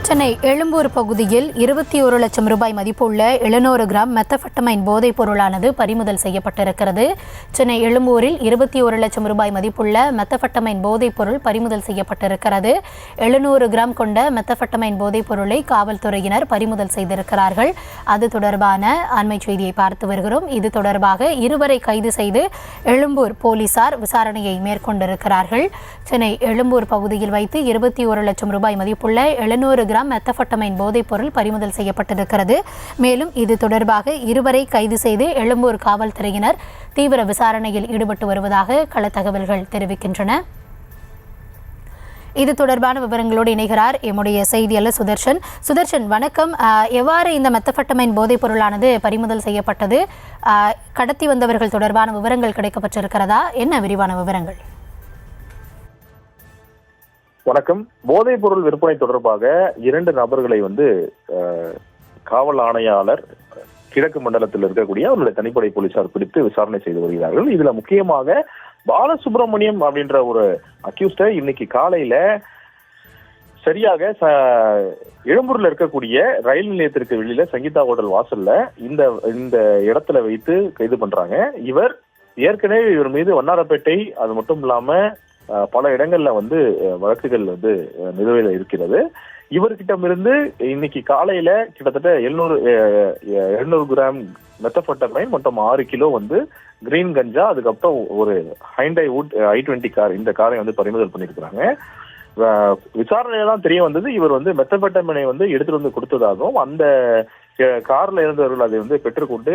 சென்னை எழும்பூர் பகுதியில் 21 லட்சம் ரூபாய் மதிப்புள்ள 700 கிராம் மெத்தபெட்டமைன் போதைப் பொருளானது பறிமுதல் செய்யப்பட்டிருக்கிறது. சென்னை எழும்பூரில் 21 லட்சம் ரூபாய் மதிப்புள்ள மெத்தபெட்டமைன் போதைப் பொருள் பறிமுதல் செய்யப்பட்டிருக்கிறது. 700 கிராம் கொண்ட மெத்தபெட்டமைன் போதைப் பொருளை காவல்துறையினர் பறிமுதல் செய்திருக்கிறார்கள். அது தொடர்பான அண்மை செய்தியை பார்த்து வருகிறோம். இது தொடர்பாக இருவரை கைது செய்து எழும்பூர் போலீசார் விசாரணையை மேற்கொண்டிருக்கிறார்கள். சென்னை எழும்பூர் பகுதியில் வைத்து 21 லட்சம் ரூபாய் மதிப்புள்ள 700 கிராம் மெத்தபெட்டமைன் போதைப் பொருள் பறிமுதல் செய்யப்பட்டிருக்கிறது. மேலும் இது தொடர்பாக இருவரை கைது செய்து எழும்பூர் காவல்துறையினர் தீவிர விசாரணையில் ஈடுபட்டு வருவதாக கள தகவல்கள் தெரிவிக்கின்றன. இது தொடர்பான விவரங்களோடு இணைகிறார் எம்முடைய செய்தியாளர் சுதர்ஷன். சுதர்ஷன், வணக்கம். எவ்வாறு இந்த மெத்தபெட்டமைன் போதைப் பொருளானது பறிமுதல் செய்யப்பட்டது? கடத்தி வந்தவர்கள் தொடர்பான விவரங்கள் கிடைக்கப்பட்டிருக்கிறதா? என்ன விரிவான விவரங்கள்? வணக்கம். போதைப் பொருள் விற்பனை தொடர்பாக 2 நபர்களை காவல் ஆணையாளர் கிழக்கு மண்டலத்தில் இருக்கக்கூடிய அவருடைய தனிப்படை போலீசார் பிடித்து விசாரணை செய்து வருகிறார்கள். இதுல முக்கியமாக பாலசுப்ரமணியம் அப்படின்ற ஒரு அக்யூஸ்ட இன்னைக்கு காலையில சரியாக எழும்பூர்ல இருக்கக்கூடிய ரயில் நிலையத்திற்கு வெளியில சங்கீதா ஹோட்டல் வாசல்ல இந்த இடத்துல வைத்து கைது பண்றாங்க. இவர் ஏற்கனவே இவர் மீது வண்ணாரப்பேட்டை, அது மட்டும் இல்லாம பல இடங்கள்ல வழக்குகள் நிலுவையில இருக்கிறது. இவர்கிட்டமிருந்து இன்னைக்கு காலையில கிட்டத்தட்ட 700 கிராம் மெத்தபெட்டமைன் மற்றும் 6 கிலோ கிரீன் கஞ்சா, அதுக்கப்புறம் ஒரு ஹைண்டாய் வுட் i20 கார், இந்த காரை பறிமுதல் பண்ணிருக்கிறாங்க. விசாரணையில தான் தெரிய வந்தது இவர் மெத்தபெட்டமைனை எடுத்துட்டு கொடுத்ததாகவும் அந்த கார்ல இருந்தவர்கள் அதை பெற்றுக்கொண்டு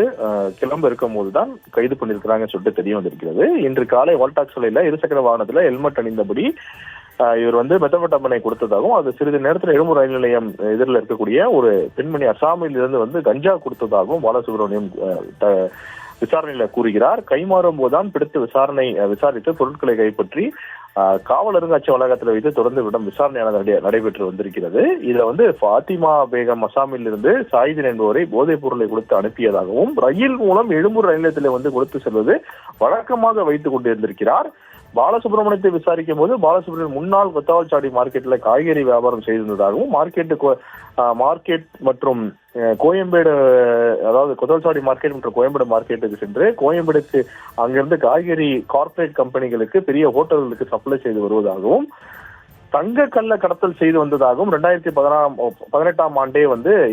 கிளம்ப இருக்கும் போதுதான் கைது பண்ணிருக்கிறாங்கன்னு சொல்லிட்டு தெரிய வந்திருக்கிறது. இன்று காலை வால்டாக் சாலையில இருசக்கர வாகனத்துல ஹெல்மெட் அணிந்தபடி இவர் மெத்தபெட்டமைனை கொடுத்ததாகவும், அது சிறிது நேரத்தில் எழும்பூர் ரயில் நிலையம் எதிரில் இருக்கக்கூடிய ஒரு பெண்மணி அசாமில் இருந்து கஞ்சா கொடுத்ததாகவும் பாலசுப்ரமணியம் விசாரணையில கூறுகிறார். கைமாறும் போதுதான் பிடித்து விசாரித்து பொருட்களை கைப்பற்றி காவல் அருங்காட்சியக வளாகத்தில் வைத்து தொடர்ந்து விடம் விசாரணையானது நடைபெற்று வந்திருக்கிறது. இதுல ஃபாத்திமா பேகம் அசாமில் இருந்து சாயிதின் என்பவரை போதைப் பொருளை கொடுத்து அனுப்பியதாகவும், ரயில் மூலம் எழும்பூர் ரயில் நிலையத்தில் கொடுத்து செல்வது வழக்கமாக வைத்துக் கொண்டிருந்திருக்கிறார். பாலசுப்ரமணியத்தை விசாரிக்கும் போது பாலசுப்ரமணியன் முன்னாள் கொத்தவால்சாடி மார்க்கெட்ல காய்கறி வியாபாரம் செய்திருந்ததாகவும், மார்க்கெட் மற்றும் கோயம்பேடு, அதாவது கொத்தவால்சாடி மார்க்கெட் மற்றும் கோயம்பேடு மார்க்கெட்டுக்கு சென்று கோயம்பேடுக்கு அங்கிருந்து காய்கறி கார்பரேட் கம்பெனிகளுக்கு, பெரிய ஹோட்டல்களுக்கு சப்ளை செய்து வருவதாகவும், தங்க கள்ள கடத்தல் செய்து வந்ததாகவும் 2018ஆம் ஆண்டே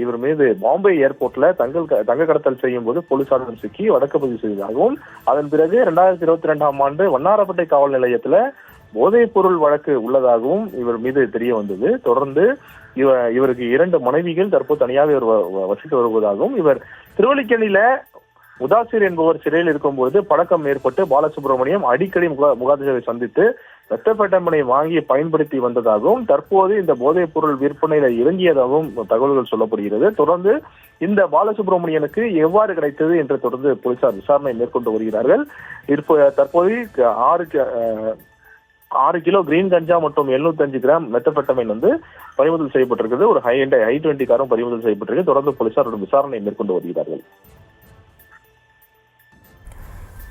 இவர் மீது பாம்பே ஏர்போர்ட்ல தங்க கடத்தல் செய்யும் போது போலீசாரிடம் சிக்கி வழக்கு பதிவு செய்ததாகவும், அதன் பிறகு 2022ஆம் ஆண்டு வண்ணாரப்பேட்டை காவல் நிலையத்துல போதைப் பொருள் வழக்கு உள்ளதாகவும் இவர் மீது தெரிய வந்தது. தொடர்ந்து இவருக்கு 2 மனைவிகள் தற்போது தனியாக இவர் வசித்து வருவதாகவும், இவர் திருவல்லிக்கேணியில முதாசிர் என்பவர் சிறையில் இருக்கும்போது பழக்கம் ஏற்பட்டு பாலசுப்ரமணியம் அடிக்கடி முகாதிரை சந்தித்து மெத்தபெட்டமைனை வாங்கி பயன்படுத்தி வந்ததாகவும், தற்போது இந்த போதைப் பொருள் விற்பனையில இறங்கியதாகவும் தகவல்கள் சொல்லப்படுகிறது. தொடர்ந்து இந்த பாலசுப்ரமணியனுக்கு எவ்வாறு கிடைத்தது என்று தொடர்ந்து போலீசார் விசாரணை மேற்கொண்டு வருகிறார்கள். தற்போது 6 கிலோ கிரீன் கஞ்சா மற்றும் 705 கிராம் மெத்தபெட்டமைன் பறிமுதல் செய்யப்பட்டிருக்கிறது. ஒரு ஹைண்டாய் i20 காரும் பறிமுதல் செய்யப்பட்டிருக்கு. தொடர்ந்து போலீசார் விசாரணை மேற்கொண்டு வருகிறார்கள்.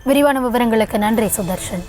விரிவான விவரங்களுக்கு நன்றி சுதர்ஷன்.